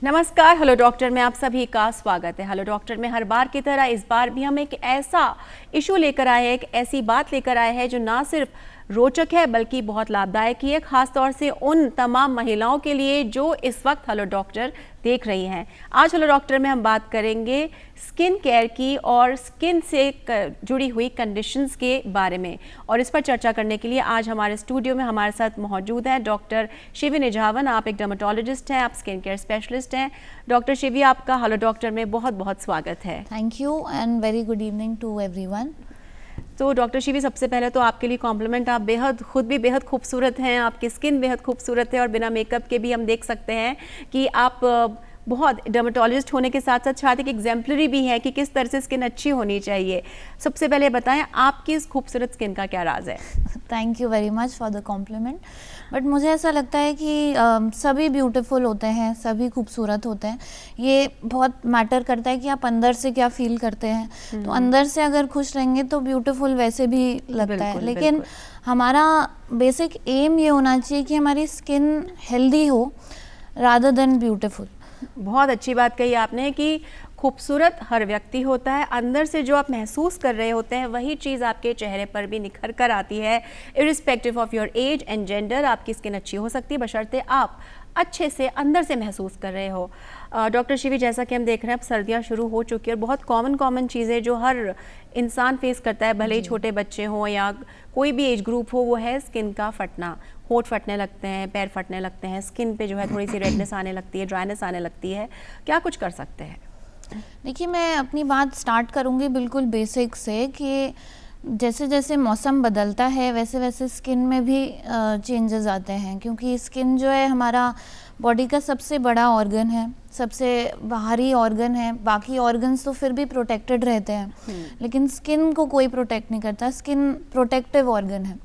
नमस्कार, hello doctor में आप सभी का स्वागत है। हेलो डॉक्टर में हर बार की तरह इस बार भी हम एक ऐसा इशू लेकर आए हैं, एक ऐसी बात लेकर आए हैं जो ना सिर्फ रोचक है बल्कि बहुत लाभदायक ही है, खास तौर से उन तमाम महिलाओं के लिए जो इस वक्त हेलो डॉक्टर देख रही हैं। आज हेलो डॉक्टर में हम बात करेंगे स्किन केयर की और स्किन से जुड़ी हुई कंडीशंस के बारे में, और इस पर चर्चा करने के लिए आज हमारे स्टूडियो में हमारे साथ मौजूद हैं डॉक्टर शिवी निझावन। आप एक डर्मेटोलॉजिस्ट हैं, आप स्किन केयर स्पेशलिस्ट हैं। डॉक्टर शिवी, आपका हेलो डॉक्टर में बहुत बहुत स्वागत है। Thank you and very good evening to everyone. तो डॉक्टर शिवी, सबसे पहले तो आपके लिए कॉम्प्लीमेंट, आप खुद भी बेहद खूबसूरत हैं, आपकी स्किन बेहद खूबसूरत है और बिना मेकअप के भी हम देख सकते हैं कि आप बहुत डर्मेटोलॉजिस्ट होने के साथ साथ शायद एक एग्जाम्पलरी भी है कि किस तरह से स्किन अच्छी होनी चाहिए। सबसे पहले बताएं, आपकी इस खूबसूरत स्किन का क्या राज है? Thank you very much for the compliment. But मुझे ऐसा लगता है कि सभी ब्यूटीफुल होते हैं, सभी खूबसूरत होते हैं। ये बहुत मैटर करता है कि आप अंदर से क्या फील करते हैं। तो अंदर से अगर खुश रहेंगे तो ब्यूटीफुल वैसे भी लगता है, लेकिन हमारा बेसिक एम ये होना चाहिए कि हमारी स्किन हेल्दी हो रादर देन ब्यूटीफुल। बहुत अच्छी बात कही आपने कि खूबसूरत हर व्यक्ति होता है, अंदर से जो आप महसूस कर रहे होते हैं वही चीज़ आपके चेहरे पर भी निखर कर आती है। Irrespective of your age and gender आपकी स्किन अच्छी हो सकती है बशर्ते आप अच्छे से अंदर से महसूस कर रहे हो। डॉक्टर शिवी, जैसा कि हम देख रहे हैं अब सर्दियाँ शुरू हो चुकी है और बहुत कॉमन चीज़ें जो हर इंसान फेस करता है, भले ही छोटे बच्चे हों या कोई भी एज ग्रुप हो, वो है स्किन का फटना। होंठ फटने लगते हैं, पैर फटने लगते हैं, स्किन पे जो है थोड़ी सी रेडनेस आने लगती है, ड्राइनेस आने लगती है। क्या कुछ कर सकते हैं? देखिए, मैं अपनी बात स्टार्ट करूँगी बिल्कुल बेसिक से कि जैसे जैसे मौसम बदलता है वैसे वैसे स्किन में भी चेंजेस आते हैं, क्योंकि स्किन जो है हमारा बॉडी का सबसे बड़ा ऑर्गन है, सबसे बाहरी ऑर्गन है। बाकी ऑर्गन्स तो फिर भी प्रोटेक्टेड रहते हैं, लेकिन स्किन को कोई प्रोटेक्ट नहीं करता। स्किन प्रोटेक्टिव ऑर्गन है,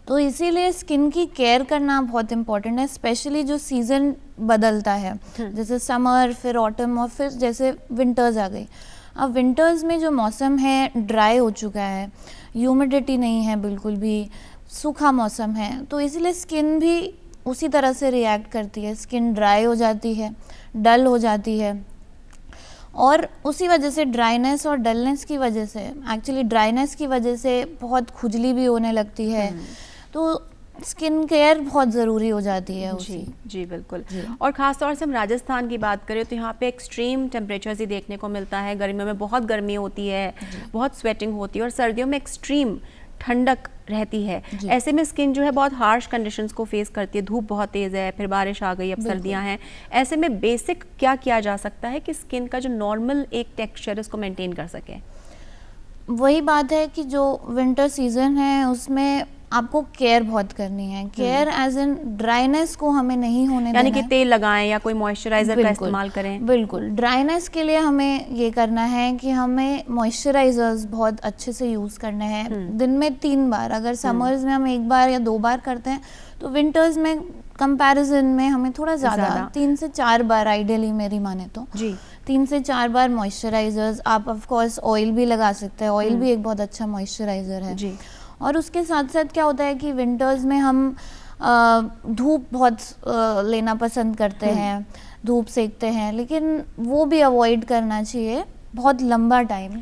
तो इसीलिए स्किन की केयर करना बहुत इम्पॉर्टेंट है, स्पेशली जो सीज़न बदलता है, जैसे समर, फिर ऑटम और फिर जैसे विंटर्स आ गई। अब विंटर्स में जो मौसम है ड्राई हो चुका है, ह्यूमिडिटी नहीं है, बिल्कुल भी सूखा मौसम है, तो इसीलिए स्किन भी उसी तरह से रिएक्ट करती है। स्किन ड्राई हो जाती है, डल हो जाती है, और उसी वजह से ड्राइनेस और डलनेस की वजह से, एक्चुअली ड्राइनेस की वजह से बहुत खुजली भी होने लगती है। तो स्किन केयर बहुत ज़रूरी हो जाती है जी जी बिल्कुल जी। और ख़ास तौर से हम राजस्थान की बात करें तो यहाँ पे एक्सट्रीम टेम्परेचर्स ही देखने को मिलता है। गर्मियों में बहुत गर्मी होती है, बहुत स्वेटिंग होती है, और सर्दियों में एक्सट्रीम ठंडक रहती है। ऐसे में स्किन जो है बहुत हार्श कंडीशंस को फेस करती है। धूप बहुत तेज़ है, फिर बारिश आ गई, अब सर्दियाँ हैं। ऐसे में बेसिक क्या किया जा सकता है कि स्किन का जो नॉर्मल एक टेक्सचर उसको मेंटेन कर सके? वही बात है कि जो विंटर सीजन है उसमें आपको केयर बहुत करनी है। केयर एज इन ड्राइनेस को हमें नहीं होने देना है, यानी कि तेल लगाएं या कोई मॉइस्चराइजर का इस्तेमाल करें। बिल्कुल, ड्राइनेस के लिए हमें ये करना है कि हमें मॉइस्चराइजर्स बहुत अच्छे से यूज़ करने हैं, दिन में 3 बार। अगर समर्स में हम 1 बार या 2 बार करते हैं तो विंटर्स में कंपैरिजन में हमें थोड़ा ज़्यादा 3 से 4 बार आइडियली मेरी माने तो जी 3 से 4 बार मॉइस्चराइजर्स। आप ऑफ कोर्स ऑयल भी लगा सकते हैं, ऑयल भी एक बहुत अच्छा मॉइस्चराइजर है जी। और उसके साथ साथ क्या होता है कि विंटर्स में हम धूप बहुत लेना पसंद करते हैं, धूप सेकते हैं, लेकिन वो भी अवॉइड करना चाहिए बहुत लंबा टाइम,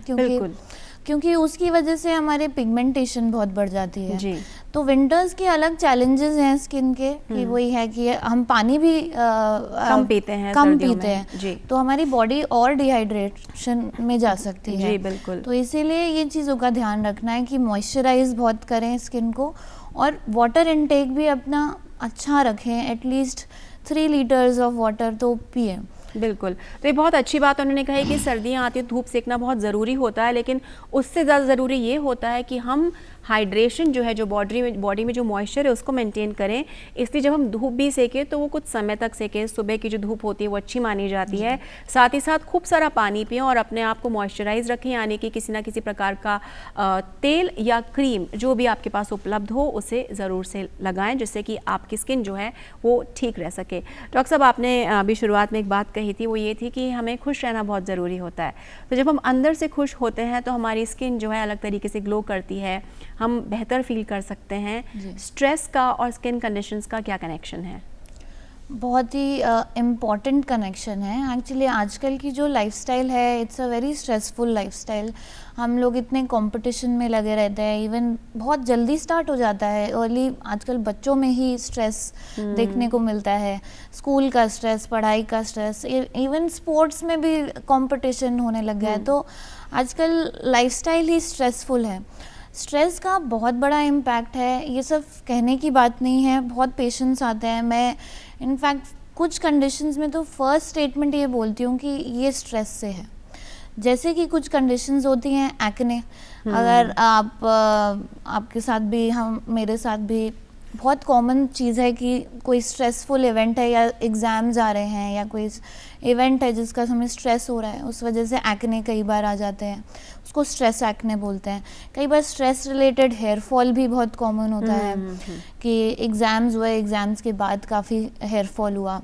क्योंकि उसकी वजह से हमारे पिगमेंटेशन बहुत बढ़ जाती है जी। तो विंटर्स के अलग चैलेंजेस हैं स्किन के, कि वही है कि हम पानी भी कम पीते हैं जी। तो हमारी बॉडी और डिहाइड्रेशन में जा सकती है जी, बिल्कुल। तो इसीलिए ये चीज़ों का ध्यान रखना है कि मॉइस्चराइज बहुत करें स्किन को, और वाटर इनटेक भी अपना अच्छा रखें। एटलीस्ट 3 लीटर्स ऑफ वाटर तो पिए। बिल्कुल, तो ये बहुत अच्छी बात उन्होंने कही कि सर्दियाँ आती हैं, धूप सेकना बहुत ज़रूरी होता है, लेकिन उससे ज़्यादा ज़रूरी ये होता है कि हम हाइड्रेशन जो है, जो बॉडी में जो मॉइस्चर है उसको मेंटेन करें। इसलिए जब हम धूप भी सेकें तो वो कुछ समय तक सेकें। सुबह की जो धूप होती है वो अच्छी मानी जाती है। साथ ही साथ खूब सारा पानी पिएं और अपने आप को मॉइस्चराइज रखें, यानी कि किसी ना किसी प्रकार का तेल या क्रीम जो भी आपके पास उपलब्ध हो उसे ज़रूर से लगाएं, जिससे कि आपकी स्किन जो है वो ठीक रह सके। डॉक्टर साहब, आपने अभी शुरुआत में एक बात कही थी, वो ये थी कि हमें खुश रहना बहुत ज़रूरी होता है। तो जब हम अंदर से खुश होते हैं तो हमारी स्किन जो है अलग तरीके से ग्लो करती है, हम बेहतर फील कर सकते हैं। स्ट्रेस का और स्किन कंडीशंस का क्या कनेक्शन है? बहुत ही इम्पॉर्टेंट कनेक्शन है एक्चुअली। आजकल की जो लाइफस्टाइल है it's a very stressful lifestyle. हम लोग इतने कंपटीशन में लगे रहते हैं, इवन बहुत जल्दी स्टार्ट हो जाता है अर्ली। आजकल बच्चों में ही स्ट्रेस देखने को मिलता है, स्कूल का स्ट्रेस, पढ़ाई का स्ट्रेस, इवन स्पोर्ट्स में भी कंपटीशन होने लग गया है। तो आजकल लाइफस्टाइल ही स्ट्रेसफुल है। स्ट्रेस का बहुत बड़ा इम्पैक्ट है, ये सब कहने की बात नहीं है, बहुत पेशेंट्स आते हैं। मैं इनफैक्ट कुछ कंडीशंस में तो फर्स्ट स्टेटमेंट ये बोलती हूँ कि ये स्ट्रेस से है। जैसे कि कुछ कंडीशंस होती हैं एक्ने, अगर आपके साथ भी, हम मेरे साथ भी, बहुत कॉमन चीज़ है कि कोई स्ट्रेसफुल इवेंट है या एग्ज़ाम्स आ रहे हैं या कोई इवेंट है जिसका हमें स्ट्रेस हो रहा है, उस वजह से एक्ने कई बार आ जाते हैं, उसको स्ट्रेस एक्ने बोलते हैं। कई बार स्ट्रेस रिलेटेड हेयर फॉल भी बहुत कॉमन होता है कि एग्ज़ाम्स हुए, एग्ज़ाम्स के बाद काफ़ी हेयर फॉल हुआ।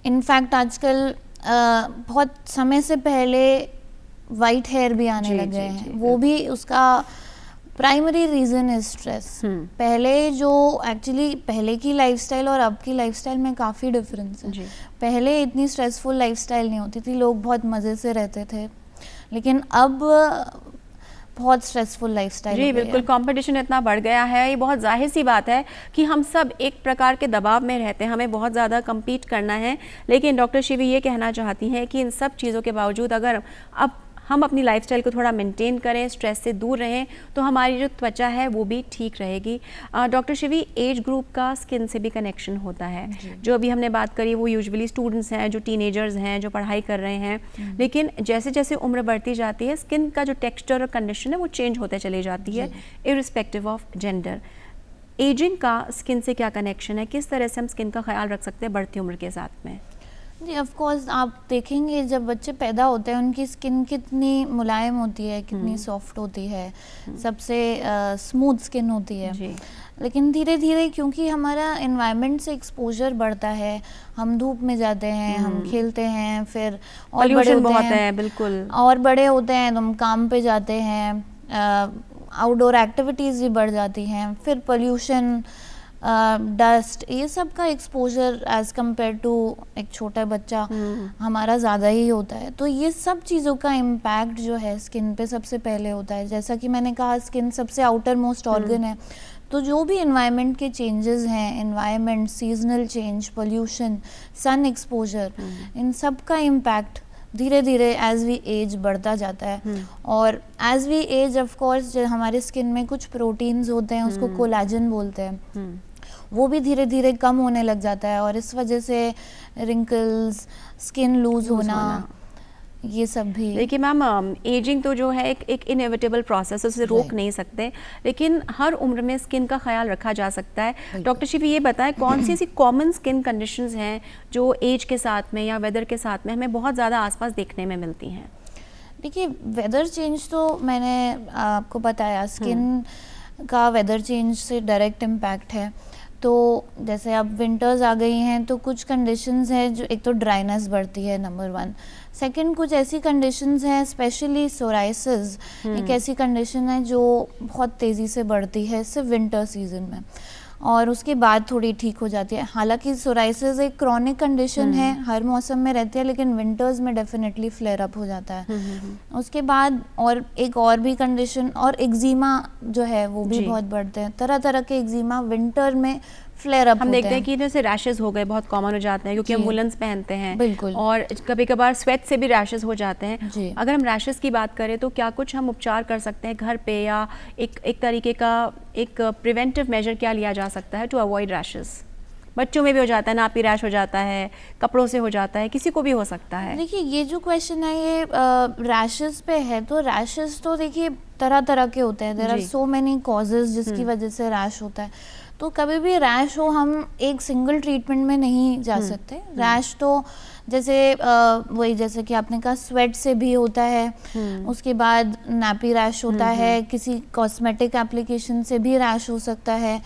इनफैक्ट आजकल बहुत समय से पहले वाइट हेयर भी आने लग गए हैं, वो भी उसका प्राइमरी रीज़न इज स्ट्रेस। पहले जो एक्चुअली पहले की लाइफस्टाइल और अब की लाइफस्टाइल में काफ़ी डिफरेंस है। पहले इतनी स्ट्रेसफुल लाइफस्टाइल नहीं होती थी, लोग बहुत मज़े से रहते थे, लेकिन अब बहुत स्ट्रेसफुल लाइफस्टाइल। जी बिल्कुल, कंपटीशन इतना बढ़ गया है, ये बहुत जाहिर सी बात है कि हम सब एक प्रकार के दबाव में रहते हैं, हमें बहुत ज़्यादा कम्पीट करना है। लेकिन डॉक्टर शिवी ये कहना चाहती हैं कि इन सब चीज़ों के बावजूद अगर अब हम अपनी लाइफस्टाइल को थोड़ा मेंटेन करें, स्ट्रेस से दूर रहें, तो हमारी जो त्वचा है वो भी ठीक रहेगी। डॉक्टर शिवी, एज ग्रुप का स्किन से भी कनेक्शन होता है। जो अभी हमने बात करी वो यूजुअली स्टूडेंट्स हैं, जो टीनेजर्स हैं, जो पढ़ाई कर रहे हैं, लेकिन जैसे जैसे उम्र बढ़ती जाती है स्किन का जो टेक्सचर और कंडीशन है वो चेंज होते चली जाती है, इर्रिस्पेक्टिव ऑफ जेंडर। एजिंग का स्किन से क्या कनेक्शन है, किस तरह से हम स्किन का ख्याल रख सकते हैं बढ़ती उम्र के साथ में? जी ऑफ कोर्स, आप देखेंगे जब बच्चे पैदा होते हैं उनकी स्किन कितनी मुलायम होती है, कितनी सॉफ्ट होती है, सबसे स्मूथ स्किन होती है। लेकिन धीरे धीरे क्योंकि हमारा एनवायरनमेंट से एक्सपोजर बढ़ता है, हम धूप में जाते हैं, हम खेलते हैं, फिर और बड़े होते हैं, बिल्कुल, और बड़े होते हैं तो हम काम पे जाते हैं, आउटडोर एक्टिविटीज़ भी बढ़ जाती हैं, फिर पोल्यूशन, डस्ट, ये सब का एक्सपोजर एज कम्पेयर टू एक छोटा बच्चा हमारा ज़्यादा ही होता है। तो ये सब चीज़ों का इम्पैक्ट जो है स्किन पे सबसे पहले होता है। जैसा कि मैंने कहा, स्किन सबसे आउटर मोस्ट ऑर्गन है, तो जो भी इन्वायरमेंट के चेंजेस हैं, environment, seasonal change, pollution, sun exposure, इन सब का इम्पैक्ट धीरे धीरे एज वी एज बढ़ता जाता है। और as we age of course हमारे स्किन में कुछ प्रोटीन्स होते हैं, उसको कोलाजन बोलते हैं, वो भी धीरे धीरे कम होने लग जाता है, और इस वजह से रिंकल्स, स्किन लूज होना, ये सब भी। देखिए मैम, एजिंग तो जो है एक इनएविटेबल प्रोसेस, उसे रोक नहीं सकते, लेकिन हर उम्र में स्किन का ख्याल रखा जा सकता है। डॉक्टर शिवी ये बताएं, कौन सी ऐसी कॉमन स्किन कंडीशंस हैं जो एज के साथ में या वेदर के साथ में हमें बहुत ज़्यादा आसपास देखने में मिलती हैं? देखिए, वेदर चेंज तो मैंने आपको बताया, स्किन का वेदर चेंज से डायरेक्ट इम्पैक्ट है। तो जैसे अब विंटर्स आ गई हैं तो कुछ कंडीशंस हैं, जो एक तो ड्राइनेस बढ़ती है, नंबर 1। सेकंड, कुछ ऐसी कंडीशंस हैं, स्पेशली सोराइसिस एक ऐसी कंडीशन है जो बहुत तेज़ी से बढ़ती है सिर्फ विंटर सीजन में, और उसके बाद थोड़ी ठीक हो जाती है। हालांकि सोराइसिस एक क्रॉनिक कंडीशन है, हर मौसम में रहती है, लेकिन विंटर्स में डेफिनेटली फ्लेयर अप हो जाता है। उसके बाद और एक और भी कंडीशन, और एक्जिमा जो है वो भी बहुत बढ़ते हैं, तरह तरह के एक्जिमा विंटर में फ्लेयर अप हम देखते हैं कि जैसे रैशेस हो गए, बहुत कॉमन हो जाते हैं क्योंकि हम वुलन्स पहनते हैं, बिल्कुल, और कभी कभार स्वेट से भी रैशेस हो जाते हैं। अगर हम रैशेस की बात करें तो क्या कुछ हम उपचार कर सकते हैं घर पे, या एक तरीके का एक प्रिवेंटिव मेजर क्या लिया जा सकता है टू अवॉइड रैशेस? बच्चों में भी हो जाता है, नापी रैश हो जाता है, कपड़ों से हो जाता है, किसी को भी हो सकता है। देखिए, ये जो क्वेश्चन है ये रैशेस पे है, तो रैशेस तो देखिए तरह तरह के होते हैं, there are so many causes जिसकी वजह से रैश होता है। तो कभी भी रैश हो, हम एक सिंगल ट्रीटमेंट में नहीं जा सकते। रैश तो जैसे वही, जैसे कि आपने कहा, स्वेट से भी होता है, उसके बाद नैपी रैश होता है, किसी कॉस्मेटिक एप्लीकेशन से भी रैश हो सकता है।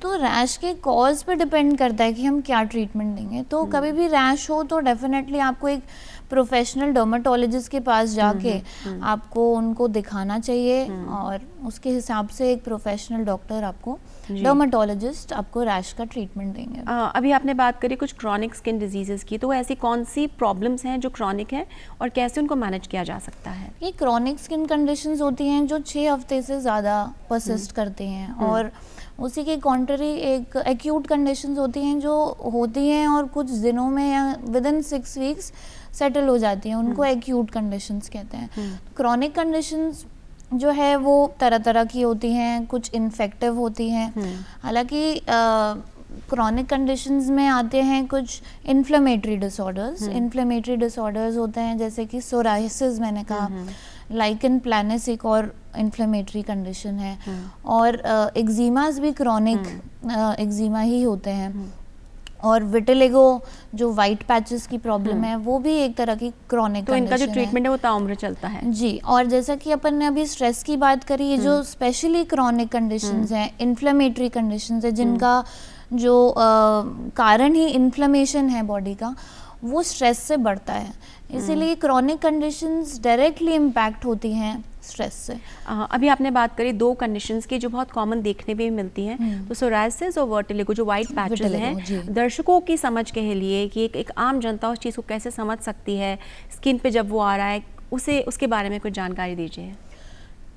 तो रैश के कॉज पे डिपेंड करता है कि हम क्या ट्रीटमेंट देंगे। तो कभी भी रैश हो तो डेफिनेटली आपको एक प्रोफेशनल डर्मेटोलॉजिस्ट के पास जाके आपको उनको दिखाना चाहिए और उसके हिसाब से एक प्रोफेशनल डॉक्टर आपको, डर्मेटोलॉजिस्ट आपको रैश का ट्रीटमेंट देंगे। अभी आपने बात करी कुछ क्रॉनिक स्किन डिजीजेस की, तो ऐसी कौन सी प्रॉब्लम्स हैं जो क्रॉनिक हैं और कैसे उनको मैनेज किया जा सकता है? ये क्रॉनिक स्किन कंडीशंस होती हैं जो 6 हफ्ते से ज़्यादा परसिस्ट करती हैं, और उसी के कॉन्ट्ररी एक एक्यूट कंडीशंस होती हैं जो होती हैं और कुछ दिनों में या विदिन 6 वीक्स सेटल हो जाती हैं, उनको एक्यूट कंडीशंस कहते हैं। क्रॉनिक कंडीशंस जो है वो तरह तरह की होती हैं, कुछ इन्फेक्टिव होती हैं, हालांकि क्रॉनिक कंडीशंस में आते हैं कुछ इन्फ्लेमेटरी डिसऑर्डर्स। इन्फ्लेमेटरी डिसऑर्डर्स होते हैं जैसे कि सोराइसिस, मैंने कहा, लाइकन प्लैनस एक और इन्फ्लेमेटरी कंडीशन है, और एक्जिमास भी क्रॉनिक एक्जिमा ही होते हैं, और विटिलिगो जो वाइट पैचेस की प्रॉब्लम है वो भी एक तरह की क्रॉनिक तो इनका जो ट्रीटमेंट है वो ताउम्र चलता है जी। और जैसा कि अपन ने अभी स्ट्रेस की बात करी, ये जो स्पेशली क्रॉनिक कंडीशंस हैं, इन्फ्लेमेटरी कंडीशंस है, जिनका जो कारण ही इन्फ्लेमेशन है बॉडी का, वो स्ट्रेस से बढ़ता है, इसीलिए क्रॉनिक कंडीशंस डायरेक्टली इम्पैक्ट होती हैं स्ट्रेस से। अभी आपने बात करी 2 कंडीशंस की जो बहुत कॉमन देखने में मिलती हैं, तो सोराइसिस और वर्टिलिगो जो वाइट पैचेस हैं। दर्शकों की समझ के लिए कि एक आम जनता उस चीज़ को कैसे समझ सकती है स्किन पे जब वो आ रहा है, उसके बारे में कुछ जानकारी दीजिए।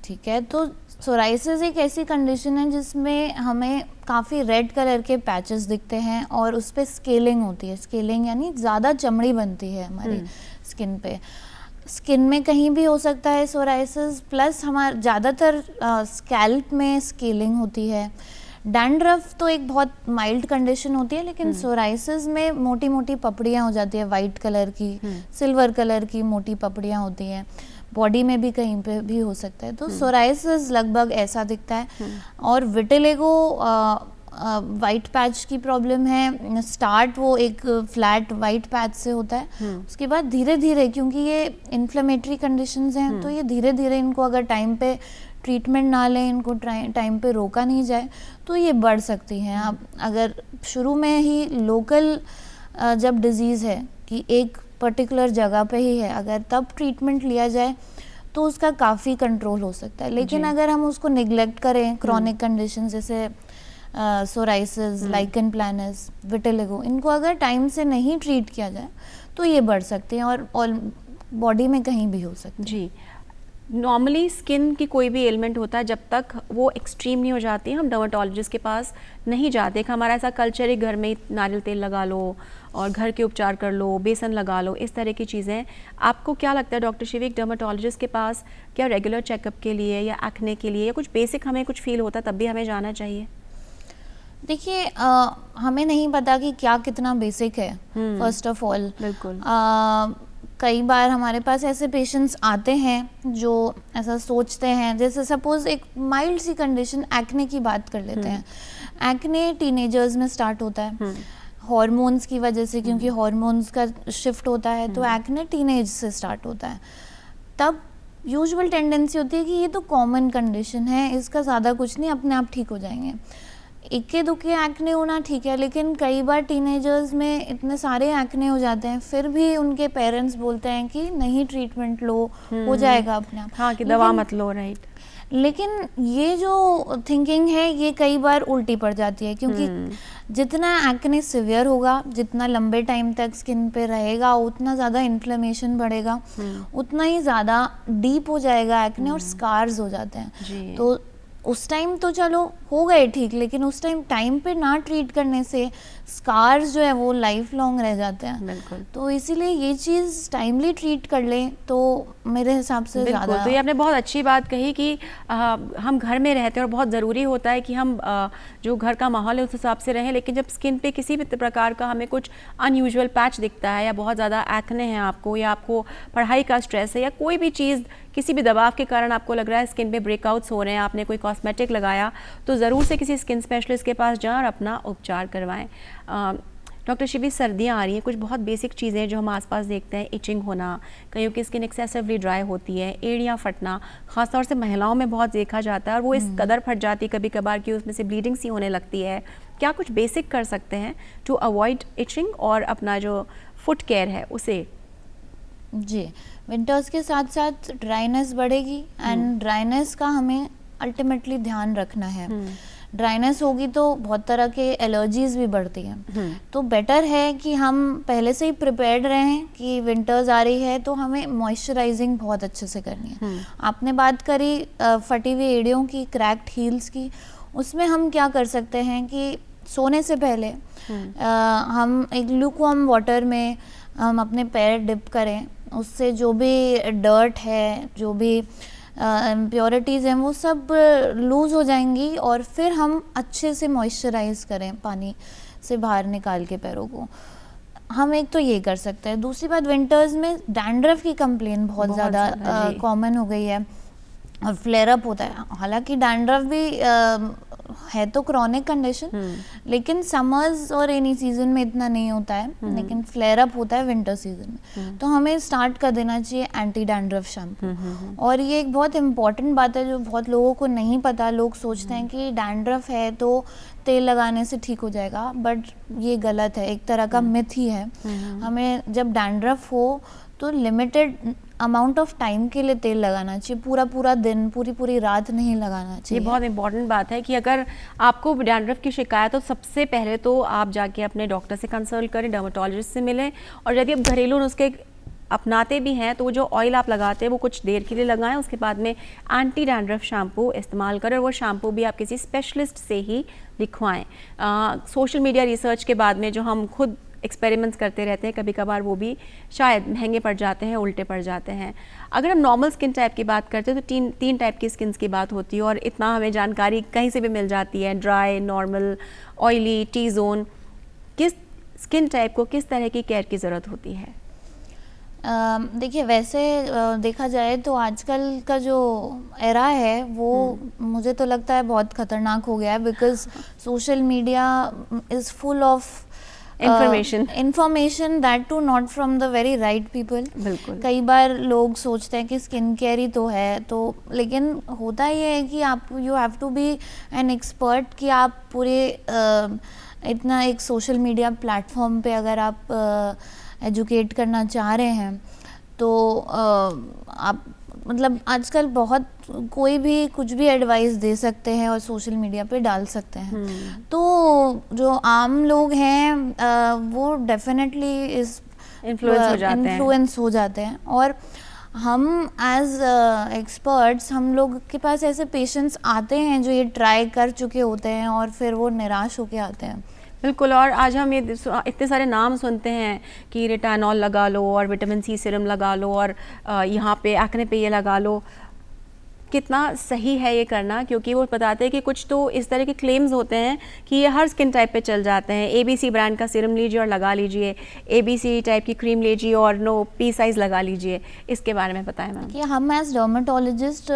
ठीक है, तो सोराइसिस एक ऐसी कंडीशन है जिसमें हमें काफ़ी रेड कलर के पैचेस दिखते हैं और उस पर स्केलिंग होती है। स्केलिंग यानी ज़्यादा चमड़ी बनती है हमारी स्किन पे। स्किन में कहीं भी हो सकता है सोराइसिस, प्लस हमारा ज़्यादातर स्कैल्प में स्केलिंग होती है। डैंड्रफ तो एक बहुत माइल्ड कंडीशन होती है, लेकिन सोराइसिस में मोटी मोटी पपड़ियाँ हो जाती है, वाइट कलर की, सिल्वर कलर की मोटी पपड़ियाँ होती हैं। बॉडी में भी कहीं पे भी हो सकता है, तो सोराइसिस लगभग ऐसा दिखता है। और विटिलिगो वाइट पैच की प्रॉब्लम है। स्टार्ट वो एक फ्लैट वाइट पैच से होता है, उसके बाद धीरे धीरे, क्योंकि ये इन्फ्लेमेटरी कंडीशंस हैं, तो ये धीरे धीरे इनको अगर टाइम पे ट्रीटमेंट ना लें, इनको टाइम पे रोका नहीं जाए, तो ये बढ़ सकती हैं। अब अगर शुरू में ही लोकल जब डिजीज़ है कि एक पर्टिकुलर जगह पे ही है, अगर तब ट्रीटमेंट लिया जाए तो उसका काफ़ी कंट्रोल हो सकता है। लेकिन अगर हम उसको निगलेक्ट करें, क्रॉनिक कंडीशन जैसे सोराइसिस, लाइकन प्लैनस, विटिलिगो, इनको अगर टाइम से नहीं ट्रीट किया जाए तो ये बढ़ सकते हैं और बॉडी में कहीं भी हो सकते हैं। जी, नॉर्मली स्किन की कोई भी एलिमेंट होता है, जब तक वो एक्सट्रीम नहीं हो जाती हम डर्मेटोलॉजिस्ट के पास नहीं जाते। हमारा ऐसा कल्चर है घर में नारियल तेल लगा लो और घर के उपचार कर लो, बेसन लगा लो, इस तरह की चीज़ें। आपको क्या लगता है डॉक्टर शिवी, डर्मेटोलॉजिस्ट के पास क्या रेगुलर चेकअप के लिए या एक्ने के लिए या कुछ बेसिक हमें कुछ फील होता है तब भी हमें जाना चाहिए? देखिए, हमें नहीं पता कि क्या कितना बेसिक है, फर्स्ट ऑफ ऑल। बिल्कुल। कई बार हमारे पास ऐसे पेशेंट्स आते हैं जो ऐसा सोचते हैं, जैसे सपोज एक माइल्ड सी कंडीशन एक्ने की बात कर लेते हैं। एक्ने टीनेजर्स में स्टार्ट होता है हार्मोन्स की वजह से, क्योंकि हार्मोन्स का शिफ्ट होता है, तो एक्ने टीनेज से स्टार्ट होता है। तब यूजुअल टेंडेंसी होती है कि ये तो कॉमन कंडीशन है, इसका ज़्यादा कुछ नहीं, अपने आप ठीक हो जाएंगे। इक्के दुक्के एक्ने होना ठीक है, लेकिन कई बार टीनेजर्स में इतने सारे एक्ने हो जाते हैं, फिर भी उनके पेरेंट्स बोलते हैं कि नहीं ट्रीटमेंट लो, हो जाएगा अपने आप। हाँ, कि दवा मत लो, राइट। लेकिन ये जो थिंकिंग है ये कई बार उल्टी पड़ जाती है, क्योंकि जितना एक्ने सिवियर होगा, जितना लंबे टाइम तक स्किन पे रहेगा, उतना ज़्यादा इन्फ्लेमेशन बढ़ेगा, उतना ही ज़्यादा डीप हो जाएगा एक्ने और स्कार्स हो जाते हैं। तो उस टाइम तो चलो हो गए ठीक, लेकिन उस टाइम पे ना ट्रीट करने से स्कार्स जो है वो लाइफ लॉन्ग रह जाते हैं। बिल्कुल। तो इसीलिए ये चीज़ टाइमली ट्रीट कर लें तो मेरे हिसाब से ज़्यादा। तो ये आपने बहुत अच्छी बात कही कि हम घर में रहते हैं और बहुत ज़रूरी होता है कि हम जो घर का माहौल है उस हिसाब से रहें, लेकिन जब स्किन पे किसी भी प्रकार का हमें कुछ अनयूजुअल पैच दिखता है या बहुत ज़्यादा एक्ने है आपको, या आपको पढ़ाई का स्ट्रेस है, या कोई भी चीज़ किसी भी दबाव के कारण आपको लग रहा है स्किन पे ब्रेकआउट्स हो रहे हैं, आपने कोई कॉस्मेटिक लगाया, तो ज़रूर से किसी स्किन स्पेशलिस्ट के पास जाएं और अपना उपचार करवाएं। डॉक्टर शिवी, सर्दियाँ आ रही हैं, कुछ बहुत बेसिक चीज़ें जो हम आसपास देखते हैं, इचिंग होना, कईयों की स्किन एक्सेसिवली ड्राई होती है, एड़ियाँ फटना, खासतौर से महिलाओं में बहुत देखा जाता है, और वो इस कदर फट जाती है कभी कभार कि उसमें से ब्लीडिंग सी होने लगती है। क्या कुछ बेसिक कर सकते हैं टू अवॉइड इचिंग और अपना जो फुट केयर है उसे जी, विंटर्स के साथ साथ ड्राइनेस बढ़ेगी एंड ड्राइनेस का हमें अल्टीमेटली ध्यान रखना है। ड्राइनेस होगी तो बहुत तरह के एलर्जीज भी बढ़ती हैं, तो बेटर है कि हम पहले से ही प्रिपेयर्ड रहें कि विंटर्स आ रही है तो हमें मॉइस्चराइजिंग बहुत अच्छे से करनी है। आपने बात करी फटी हुई एड़ियों की, क्रैक्ड हील्स की, उसमें हम क्या कर सकते हैं कि सोने से पहले हम एक लूकवार्म वाटर में हम अपने पैर डिप करें, उससे जो भी डर्ट है, जो भी इम्प्योरिटीज़ हैं, वो सब लूज़ हो जाएंगी और फिर हम अच्छे से मॉइस्चराइज करें पानी से बाहर निकाल के पैरों को। हम एक तो ये कर सकते हैं। दूसरी बात, विंटर्स में डैंड्रफ की कंप्लेन बहुत ज़्यादा कॉमन हो गई है और फ्लेयर अप होता है। हालांकि डैंड्रफ भी है तो क्रॉनिक कंडीशन, लेकिन समर्स और रेनी सीजन में इतना नहीं होता है, लेकिन फ्लेयर अप होता है विंटर सीजन में। तो हमें स्टार्ट कर देना चाहिए एंटी डैंड्रफ शैम्पू। और ये एक बहुत इंपॉर्टेंट बात है जो बहुत लोगों को नहीं पता। लोग सोचते हैं कि डैंड्रफ है तो तेल लगाने से ठीक हो जाएगा, बट ये गलत है, एक तरह का मिथ ही है। हमें जब डैंड्रफ हो तो लिमिटेड अमाउंट ऑफ टाइम के लिए तेल लगाना चाहिए, पूरा दिन, पूरी रात नहीं लगाना चाहिए। ये बहुत इंपॉर्टेंट बात है कि अगर आपको डैंड्रफ की शिकायत हो, सबसे पहले तो आप जाके अपने डॉक्टर से कंसल्ट करें, डर्मेटोलॉजिस्ट से मिलें। और यदि आप घरेलू नुस्खे अपनाते भी हैं तो वो जो ऑयल आप लगाते हैं वो कुछ देर के लिए लगाएं, उसके बाद में एंटी डैंड्रफ शैम्पू इस्तेमाल करें। और वो शैम्पू भी आप किसी स्पेशलिस्ट से ही लिखवाएं। सोशल मीडिया रिसर्च के बाद में जो हम खुद एक्सपेरिमेंट्स करते रहते हैं, कभी कभार वो भी शायद महंगे पड़ जाते हैं, उल्टे पड़ जाते हैं। अगर हम नॉर्मल स्किन टाइप की बात करते हैं तो तीन टाइप की स्किन्स की बात होती है और इतना हमें जानकारी कहीं से भी मिल जाती है, dry, normal, oily, T zone. किस स्किन टाइप को किस तरह की केयर की ज़रूरत होती है? देखिए, वैसे देखा जाए तो आजकल का जो एरा है वो मुझे तो लगता है बहुत ख़तरनाक हो गया है, because social media is full of information that too not from the very right people। बिल्कुल। कई बार लोग सोचते हैं कि स्किन केयर ही तो है, तो लेकिन होता ये है कि आप you have to be an expert कि आप पूरे इतना एक सोशल मीडिया प्लेटफॉर्म पे अगर आप एजुकेट करना चाह रहे हैं तो आप मतलब आजकल बहुत कोई भी कुछ भी एडवाइस दे सकते हैं और सोशल मीडिया पे डाल सकते हैं। तो जो आम लोग हैं वो डेफिनेटली इस इन्फ्लुएंस हो जाते हैं। और हम एज एक्सपर्ट्स, हम लोग के पास ऐसे पेशेंट्स आते हैं जो ये ट्राई कर चुके होते हैं और फिर वो निराश होके आते हैं। बिल्कुल। और आज हम ये इतने सारे नाम सुनते हैं कि रेटानॉल लगा लो और विटामिन सी सीरम लगा लो और यहाँ पे एक्ने पे ये लगा लो। कितना सही है ये करना? क्योंकि वो बताते हैं कि कुछ तो इस तरह के क्लेम्स होते हैं कि ये हर स्किन टाइप पे चल जाते हैं। ABC ब्रांड का सीरम लीजिए और लगा लीजिए, ABC टाइप की क्रीम लीजिए और P साइज़ लगा लीजिए। इसके बारे में बताएं मैम। कि हम एज डर्मेटोलॉजिस्ट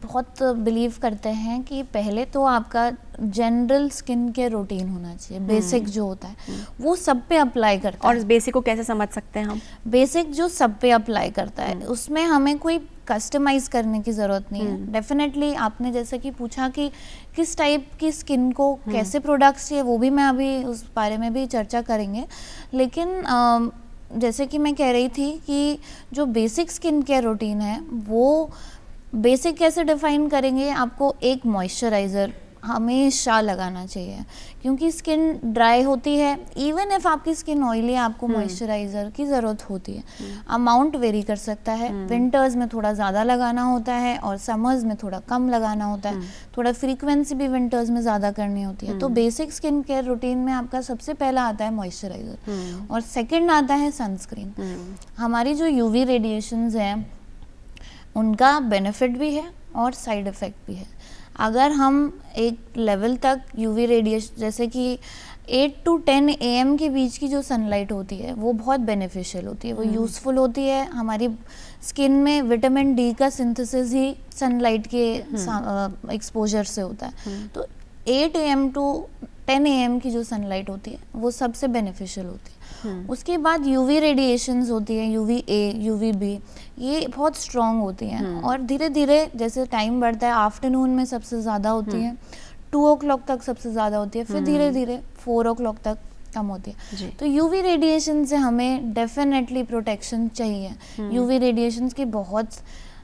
बहुत बिलीव करते हैं कि पहले तो आपका जनरल स्किन केयर रूटीन होना चाहिए। बेसिक जो होता है वो सब पे अप्लाई करता है। और इस बेसिक को कैसे समझ सकते हैं हम? बेसिक जो सब पे अप्लाई करता है उसमें हमें कोई कस्टमाइज करने की ज़रूरत नहीं है। डेफिनेटली आपने जैसे कि पूछा कि किस टाइप की स्किन को कैसे प्रोडक्ट्स चाहिए, वो भी मैं अभी उस बारे में भी चर्चा करेंगे। लेकिन जैसे कि मैं कह रही थी कि जो बेसिक स्किन केयर रूटीन है वो बेसिक कैसे डिफाइन करेंगे? आपको एक मॉइस्चराइज़र हमेशा लगाना चाहिए क्योंकि स्किन ड्राई होती है। इवन इफ आपकी स्किन ऑयली है, आपको मॉइस्चराइज़र की ज़रूरत होती है। अमाउंट वेरी कर सकता है, विंटर्स में थोड़ा ज़्यादा लगाना होता है और समर्स में थोड़ा कम लगाना होता है। थोड़ा फ्रीक्वेंसी भी विंटर्स में ज़्यादा करनी होती है। तो बेसिक स्किन केयर रूटीन में आपका सबसे पहला आता है मॉइस्चराइज़र और सेकेंड आता है सनस्क्रीन। हमारी जो UV रेडिएशंस हैं उनका बेनिफिट भी है और साइड इफ़ेक्ट भी है। अगर हम एक लेवल तक UV रेडिएशन, जैसे कि 8 to 10 AM के बीच की जो सनलाइट होती है वो बहुत बेनिफिशियल होती है, वो यूज़फुल होती है। हमारी स्किन में विटामिन D का सिंथेसिस ही सनलाइट के एक्सपोजर से होता है। तो 8 AM to 10 AM की जो सनलाइट होती है वो सबसे बेनिफिशियल होती है। उसके बाद UV रेडिएशंस होती है, UVA, UVB, ये बहुत स्ट्रॉन्ग होती हैं और धीरे धीरे जैसे टाइम बढ़ता है आफ्टरनून में सबसे ज़्यादा होती है, 2 o'clock तक सबसे ज़्यादा होती है, फिर धीरे धीरे 4 o'clock तक कम होती है। जी। तो यूवी रेडिएशन से हमें डेफिनेटली प्रोटेक्शन चाहिए। यूवी रेडिएशन के बहुत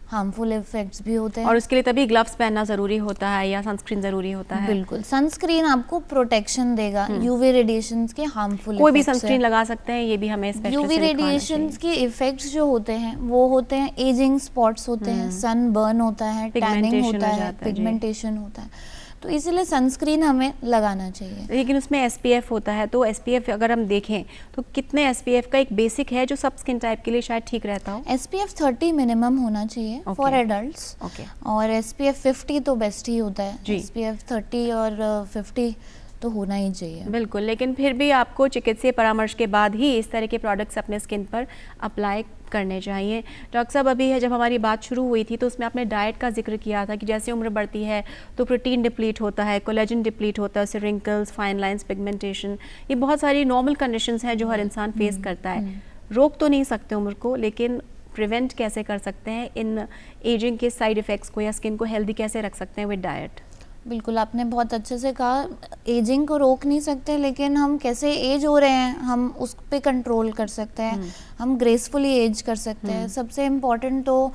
हार्मफुल इफेक्ट्स भी होते हैं और उसके लिए तभी ग्लव्स पहनना ज़रूरी होता है या सनस्क्रीन ज़रूरी होता है? बिल्कुल, सनस्क्रीन आपको प्रोटेक्शन देगा यूवी रेडिएशंस के हार्मफुल कोई भी इफेक्ट्स सनस्क्रीन लगा सकते हैं, ये भी हमें स्पेशलिस्ट यूवी से लिखवाना रेडिएशंस चाहिए। के इफेक्ट्स जो होते हैं वो होते हैं एजिंग स्पॉट्स होते हैं, सन बर्न होता है, टैनिंग Pigmentation होता हो है, जाता है, जी। पिगमेंटेशन होता है, तो इसीलिए सनस्क्रीन हमें लगाना चाहिए। लेकिन उसमें SPF होता है, तो SPF अगर हम देखें तो कितने SPF का एक बेसिक है जो सब स्किन टाइप के लिए शायद ठीक रहता हो? SPF 30 मिनिमम होना चाहिए फॉर एडल्ट्स, ओके। और SPF 50 तो बेस्ट ही होता है। जी। SPF 30 और 50 तो होना ही चाहिए। बिल्कुल, लेकिन फिर भी आपको चिकित्सीय परामर्श के बाद ही इस तरह के प्रोडक्ट्स अपने स्किन पर अप्लाई करने चाहिए। डॉक्टर साहब, अभी है जब हमारी बात शुरू हुई थी तो उसमें आपने डाइट का जिक्र किया था कि जैसे उम्र बढ़ती है तो प्रोटीन डिप्लीट होता है, कोलेजन डिप्लीट होता है, उससे रिंकल्स, फाइन लाइंस, पिगमेंटेशन, ये बहुत सारी नॉर्मल कंडीशंस हैं जो हर इंसान फेस करता है। रोक तो नहीं सकते उम्र को, लेकिन प्रिवेंट कैसे कर सकते हैं इन एजिंग के साइड इफ़ेक्ट्स को, या स्किन को हेल्दी कैसे रख सकते हैं विद डाइट? बिल्कुल, आपने बहुत अच्छे से कहा, एजिंग को रोक नहीं सकते, लेकिन हम कैसे एज हो रहे हैं हम उस पे कंट्रोल कर सकते हैं, हम ग्रेसफुली एज कर सकते हैं। सबसे इम्पोर्टेंट तो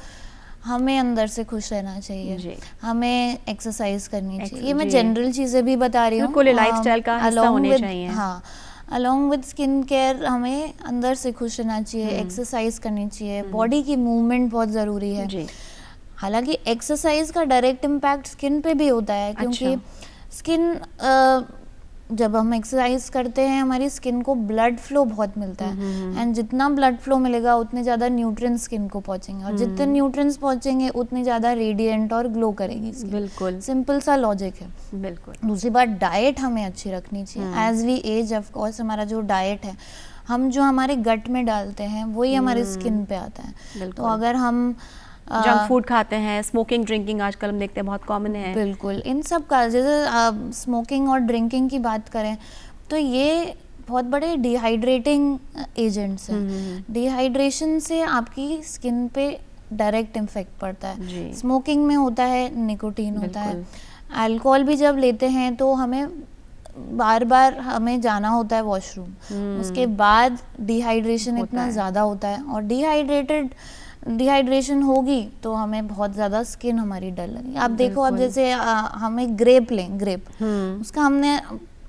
हमें अंदर से खुश रहना चाहिए, हमें एक्सरसाइज करनी चाहिए। ये मैं जनरल चीज़ें भी बता रही हूँ, बिल्कुल लाइफस्टाइल का हिस्सा होने चाहिए। हाँ, अलॉन्ग विद स्किन केयर हमें अंदर से खुश रहना चाहिए, एक्सरसाइज करनी चाहिए, बॉडी की मूवमेंट बहुत ज़रूरी है। जी। हालांकि एक्सरसाइज का डायरेक्ट इम्पैक्ट स्किन पे भी होता है, क्योंकि स्किन जब हम एक्सरसाइज करते हैं हमारी स्किन को ब्लड फ्लो बहुत मिलता है, एंड जितना ब्लड फ्लो मिलेगा उतने ज़्यादा न्यूट्रिएंट्स स्किन को पहुंचेंगे, और जितने न्यूट्रिएंट्स पहुंचेंगे उतनी ज़्यादा रेडिएंट और ग्लो करेगी स्किन। बिल्कुल, सिंपल सा लॉजिक है। बिल्कुल। दूसरी बात, डाइट हमें अच्छी रखनी चाहिए। As we age, of course हमारा जो डाइट है, हम जो हमारे गट में डालते हैं वही हमारे स्किन पे आता है। तो अगर हम जंक फूड खाते हैं, स्मोकिंग ड्रिंकिंग आजकल हम देखते हैं बहुत कॉमन है। बिल्कुल, इन सब का, जैसे स्मोकिंग और ड्रिंकिंग की बात करें तो ये बहुत बड़े डिहाइड्रेटिंग एजेंट्स हैं। डिहाइड्रेशन से आपकी स्किन पे डायरेक्ट इम्फेक्ट पड़ता है। स्मोकिंग में होता है, निकोटीन होता है। अल्कोहल भी जब लेते हैं तो हमें बार बार हमें जाना होता है वॉशरूम, उसके बाद डिहाइड्रेशन इतना ज़्यादा होता है, और डिहाइड्रेशन होगी तो हमें बहुत ज़्यादा स्किन हमारी डल लगेगी। आप देखो, अब जैसे हम एक ग्रेप लें, उसका हमने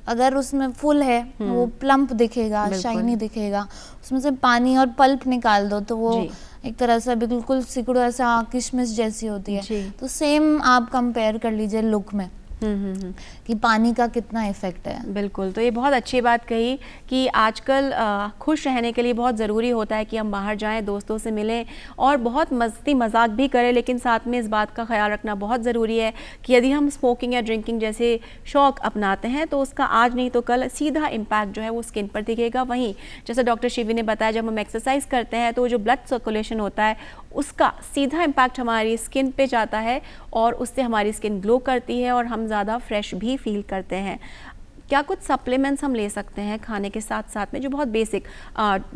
अगर उसमें फुल है वो प्लम्प दिखेगा, शाइनी दिखेगा, उसमें से पानी और पल्प निकाल दो तो वो एक तरह से बिल्कुल सिकुड़ा सा किशमिश जैसी होती है। तो सेम आप कंपेयर कर लीजिए लुक में कि पानी का कितना इफेक्ट है। बिल्कुल, तो ये बहुत अच्छी बात कही कि आजकल खुश रहने के लिए बहुत ज़रूरी होता है कि हम बाहर जाएं, दोस्तों से मिलें और बहुत मस्ती मजाक भी करें, लेकिन साथ में इस बात का ख्याल रखना बहुत ज़रूरी है कि यदि हम स्मोकिंग या ड्रिंकिंग जैसे शौक अपनाते हैं तो उसका आज नहीं तो कल सीधा इम्पैक्ट जो है वो स्किन पर दिखेगा। वहीं जैसे डॉक्टर शिवी ने बताया, जब हम एक्सरसाइज करते हैं तो जो ब्लड सर्कुलेशन होता है उसका सीधा इम्पैक्ट हमारी स्किन पे जाता है और उससे हमारी स्किन ग्लो करती है और हम ज़्यादा फ्रेश भी फील करते हैं। क्या कुछ सप्लीमेंट्स हम ले सकते हैं खाने के साथ साथ में जो बहुत बेसिक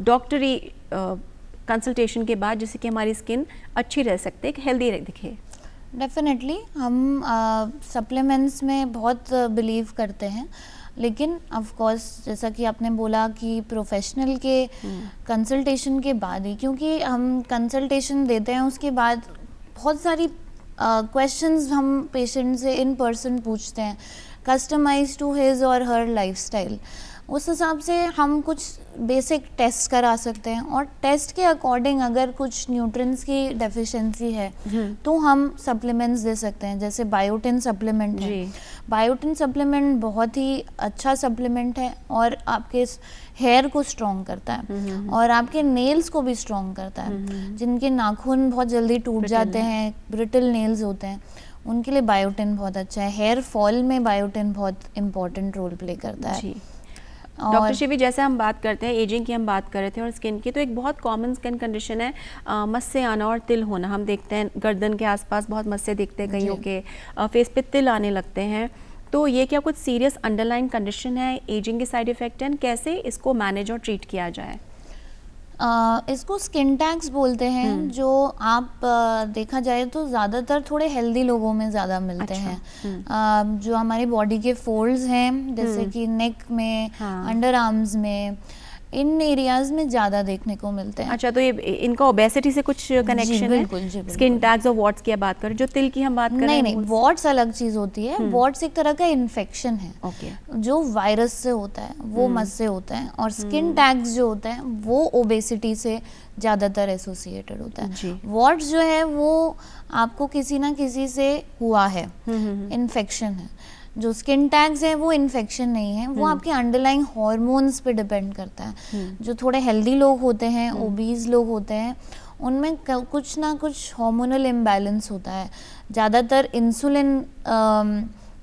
डॉक्टरी कंसल्टेशन के बाद, जिससे कि हमारी स्किन अच्छी रह सकते, हेल्दी दिखे? डेफिनेटली हम सप्लीमेंट्स में बहुत बिलीव करते हैं, लेकिन ऑफ कोर्स जैसा कि आपने बोला कि प्रोफेशनल के कंसल्टेशन के बाद ही, क्योंकि हम कंसल्टेशन देते हैं उसके बाद बहुत सारी क्वेश्चंस हम पेशेंट से इन पर्सन पूछते हैं, कस्टमाइज टू हिज और हर लाइफस्टाइल। उस हिसाब से हम कुछ बेसिक टेस्ट करा सकते हैं, और टेस्ट के अकॉर्डिंग अगर कुछ न्यूट्रिएंट्स की डेफिशिएंसी है तो हम सप्लीमेंट्स दे सकते हैं। जैसे बायोटिन सप्लीमेंट है, बायोटिन सप्लीमेंट बहुत ही अच्छा सप्लीमेंट है और आपके हेयर को स्ट्रॉन्ग करता है और आपके नेल्स को भी स्ट्रॉन्ग करता है। जिनके नाखून बहुत जल्दी टूट जाते हैं, ब्रिटल नेल्स होते हैं, उनके लिए बायोटिन बहुत अच्छा है। हेयर फॉल में बायोटिन बहुत इम्पोर्टेंट रोल प्ले करता है। डॉक्टर शिवी, जैसे हम बात करते हैं एजिंग की, हम बात कर रहे थे और स्किन की, तो एक बहुत कॉमन स्किन कंडीशन है मस्से आना और तिल होना। हम देखते हैं गर्दन के आसपास बहुत मस्से दिखते हैं कईयों के, फेस पे तिल आने लगते हैं। तो ये क्या कुछ सीरियस अंडरलाइन कंडीशन है, एजिंग के साइड इफेक्ट हैं, कैसे इसको मैनेज और ट्रीट किया जाए? इसको स्किन टैग्स बोलते हैं, जो आप देखा जाए तो ज़्यादातर थोड़े हेल्दी लोगों में ज़्यादा मिलते हैं। जो हमारी बॉडी के फोल्ड्स हैं, जैसे कि नेक में, अंडर आर्म्स में, इन एरियाज में ज़्यादा देखने को मिलते हैं। अच्छा, तो ये इनका ओबेसिटी से कुछ कनेक्शन है? स्किन टैग्स और वॉट्स की बात करें, जो तिल की हम बात कर रहे हैं। नहीं, वॉट्स अलग चीज़ होती है। वॉट्स एक तरह का इन्फेक्शन है, जो वायरस से होता है, वो मस से होता है। और स्किन टैग्स जो होते हैं वो ओबेसिटी से ज़्यादातर एसोसिएटेड होता है। वॉट्स जो है वो आपको किसी ना किसी से हुआ है, इन्फेक्शन है। जो स्किन टैग्स है वो इन्फेक्शन नहीं है, वो आपके अंडरलाइंग हार्मोन्स पे डिपेंड करता है। जो थोड़े हेल्दी लोग होते हैं, ओबीज लोग होते हैं, उनमें कुछ ना कुछ हार्मोनल इम्बैलेंस होता है। ज़्यादातर इंसुलिन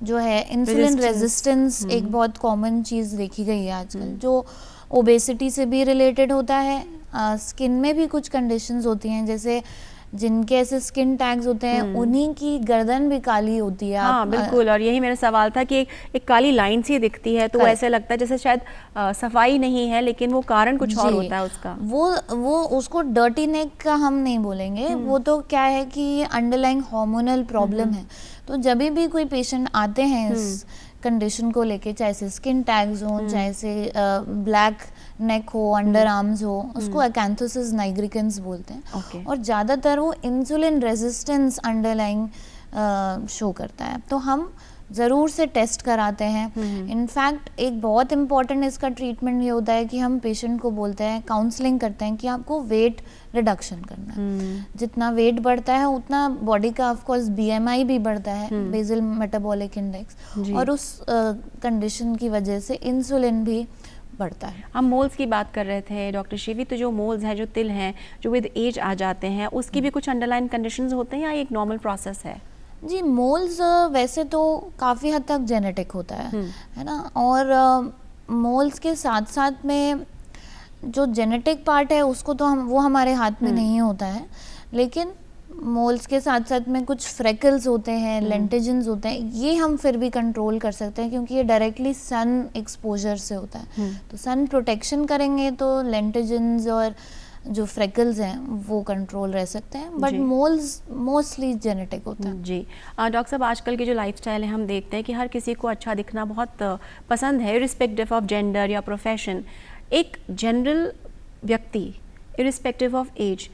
जो है, इंसुलिन रेजिस्टेंस एक बहुत कॉमन चीज़ देखी गई है आजकल, जो ओबेसिटी से भी रिलेटेड होता है। स्किन में भी कुछ कंडीशंस होती हैं, जैसे जिनके ऐसे स्किन टैग्स होते हैं उन्हीं की गर्दन भी काली होती है। हाँ, बिल्कुल। और यही मेरा सवाल था कि एक काली लाइन सी दिखती है, तो ऐसे लगता है जैसे शायद सफाई नहीं है, लेकिन वो कारण कुछ और होता है उसका। वो उसको डर्टी नेक का हम नहीं बोलेंगे, वो तो क्या है कि अंडरलाइंग हार्मोनल प्रॉब्लम है। तो जब भी कोई पेशेंट आते हैं इस कंडीशन को लेके, चाहे से स्किन टैग्स हो, चाहे से ब्लैक नेक हो, अंडर आर्म्स हो, उसको अकैंथोसिस नाइग्रिकेंस बोलते हैं। और ज़्यादातर वो इंसुलिन रेजिस्टेंस अंडरलाइंग शो करता है, तो हम ज़रूर से टेस्ट कराते हैं। इनफैक्ट एक बहुत इंपॉर्टेंट इसका ट्रीटमेंट ये होता है कि हम पेशेंट को बोलते हैं, काउंसलिंग करते हैं कि आपको वेट रिडक्शन करना है। जितना वेट बढ़ता है उतना बॉडी का ऑफ कोर्स BMI भी बढ़ता है, बेसल मेटाबॉलिक इंडेक्स, और उस कंडीशन की वजह से इंसुलिन भी बढ़ता है। हम मोल्स की बात कर रहे थे डॉक्टर शिवी, तो जो मोल्स हैं, जो तिल हैं, जो विद एज आ जाते हैं, उसकी भी कुछ अंडरलाइन कंडीशंस होते हैं या एक नॉर्मल प्रोसेस है? जी, मोल्स वैसे तो काफ़ी हद तक जेनेटिक होता है ना। और मोल्स के साथ साथ में जो जेनेटिक पार्ट है उसको तो वो हमारे हाथ में नहीं होता है, लेकिन मोल्स के साथ साथ में कुछ फ्रेकल्स होते हैं, लेंटिजन्स होते हैं, ये हम फिर भी कंट्रोल कर सकते हैं, क्योंकि ये डायरेक्टली सन एक्सपोजर से होता है। तो सन प्रोटेक्शन करेंगे तो लेंटिजन्स और जो फ्रेकल्स हैं वो कंट्रोल रह सकते हैं, बट मोल्स मोस्टली जेनेटिक होता है। जी डॉक्टर साहब, आजकल की जो लाइफस्टाइल है, हम देखते हैं कि हर किसी को अच्छा दिखना बहुत पसंद है, इरिस्पेक्टिव ऑफ जेंडर या प्रोफेशन। एक जनरल व्यक्ति इरिस्पेक्टिव ऑफ एज,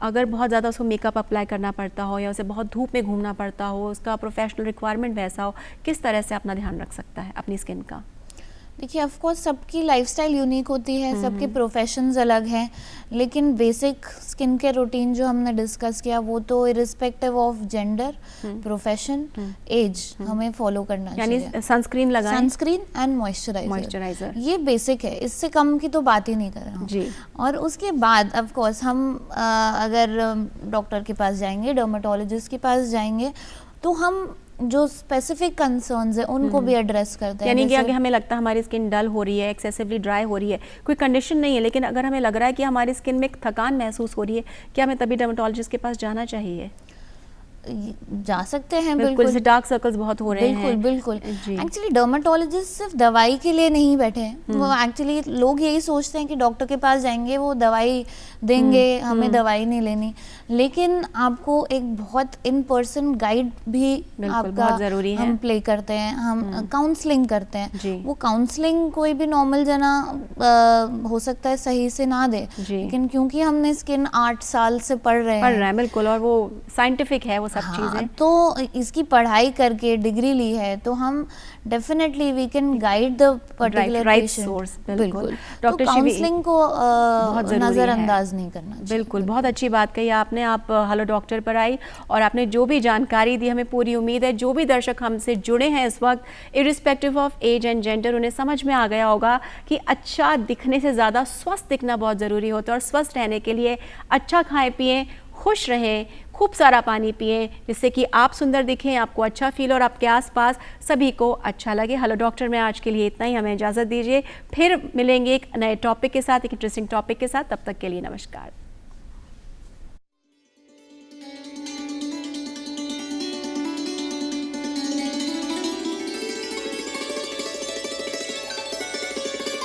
अगर बहुत ज़्यादा उसको मेकअप अप्लाई करना पड़ता हो या उसे बहुत धूप में घूमना पड़ता हो, उसका प्रोफेशनल रिक्वायरमेंट वैसा हो, किस तरह से अपना ध्यान रख सकता है अपनी स्किन का? देखिए, ऑफ कोर्स सबकी लाइफस्टाइल यूनिक होती है, सबके प्रोफेशंस अलग हैं, लेकिन बेसिक स्किन केयर रूटीन जो हमने डिस्कस किया वो तो irrespective of gender, profession, age हमें फॉलो करना चाहिए। यानी सनस्क्रीन लगाएं, सनस्क्रीन एंड मॉइस्चराइजर, ये बेसिक है, इससे कम की तो बात ही नहीं कर रहा हूँ जी। और उसके बाद ऑफ कोर्स हम अगर डॉक्टर के पास जाएंगे, डर्मेटोलॉजिस्ट के पास जाएंगे, तो हम जो स्पेसिफिक कंसर्न्स है उनको भी एड्रेस करते हैं। यानी कि अगर हमें लगता है हमारी स्किन डल हो रही है, एक्सेसिवली ड्राई हो रही है, कोई कंडीशन नहीं है, लेकिन अगर हमें लग रहा है कि हमारी स्किन में थकान महसूस हो रही है, क्या हमें तभी डर्मेटोलॉजिस्ट के पास जाना चाहिए? जा सकते हैं, बिल्कुल। जैसे डार्क सर्कल्स बहुत हो रहे हैं। बिल्कुल। एक्चुअली डर्मेटोलॉजिस्ट सिर्फ दवाई के लिए नहीं बैठे हैं, वो एक्चुअली लोग यही सोचते हैं कि डॉक्टर के पास जाएंगे, वो दवाई देंगे, हमें दवाई नहीं लेनी, लेकिन आपको एक बहुत इन पर्सन गाइड भी आपका जरूरी है। हम प्ले करते हैं, हम काउंसलिंग करते हैं। वो काउंसलिंग कोई भी नॉर्मल जना हो सकता है सही से ना दे, लेकिन क्योंकि हमने स्किन 8 साल से पढ़ रहे हैं, बिल्कुल, और वो साइंटिफिक है वो सब चीजें, तो इसकी पढ़ाई करके डिग्री ली है, तो हम definitely we can guide the particular patient. बिल्कुल, तो काउंसलिंग को नजरअंदाज नहीं करना चाहिए। बिल्कुल, बहुत अच्छी बात कही आपने। आप हेलो डॉक्टर पर आई और आपने जो भी जानकारी दी, हमें पूरी उम्मीद है जो भी दर्शक हमसे जुड़े हैं इस वक्त, irrespective of age and gender, उन्हें समझ में आ गया होगा कि अच्छा दिखने से ज़्यादा स्वस्थ दिखना बहुत ज़रूरी होता है, और स्वस्थ रहने के लिए अच्छा खाएं पिएं, खुश रहें, खूब सारा पानी पिएं, जिससे कि आप सुंदर दिखें, आपको अच्छा फील और आपके आसपास सभी को अच्छा लगे। हेलो डॉक्टर में आज के लिए इतना ही, हमें इजाज़त दीजिए, फिर मिलेंगे एक नए टॉपिक के साथ, एक इंटरेस्टिंग टॉपिक के साथ। तब तक के लिए नमस्कार।